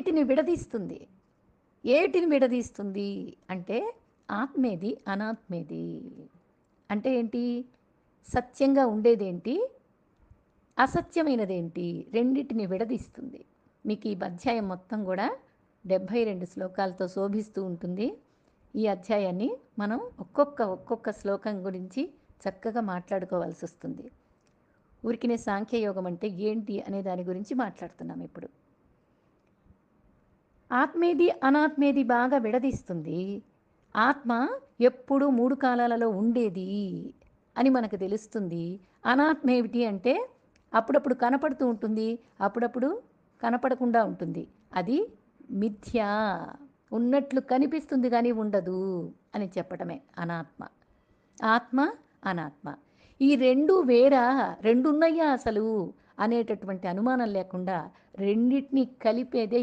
రెండిటిని విడదీస్తుంది. ఏటిని విడదీస్తుంది అంటే ఆత్మేది, అనాత్మేది. అంటే ఏంటి? సత్యంగా ఉండేదేంటి? అసత్యమైనదేంటి? రెండిటిని విడదీస్తుంది. మీకు ఈ అధ్యాయం మొత్తం కూడా 72 శ్లోకాలతో శోభిస్తూ ఉంటుంది. ఈ అధ్యాయాన్ని మనం ఒక్కొక్క శ్లోకం గురించి చక్కగా మాట్లాడుకోవాల్సి వస్తుంది. ఊరికినే సాంఖ్యయోగం అంటే ఏంటి అనే దాని గురించి మాట్లాడుతున్నాం ఇప్పుడు. ఆత్మేది, అనాత్మేది బాగా విడదీస్తుంది. ఆత్మ ఎప్పుడూ 3 కాలాలలో ఉండేది అని మనకు తెలుస్తుంది. అనాత్మ ఏమిటి అంటే అప్పుడప్పుడు కనపడుతూ ఉంటుంది, అప్పుడప్పుడు కనపడకుండా ఉంటుంది. అది మిథ్య. ఉన్నట్లు కనిపిస్తుంది కానీ ఉండదు అని చెప్పటమే అనాత్మ. ఆత్మ, అనాత్మ. ఈ 2 వేరా? 2 ఉన్నాయా అసలు అనేటటువంటి అనుమానం లేకుండా రెండిటిని కలిపేదే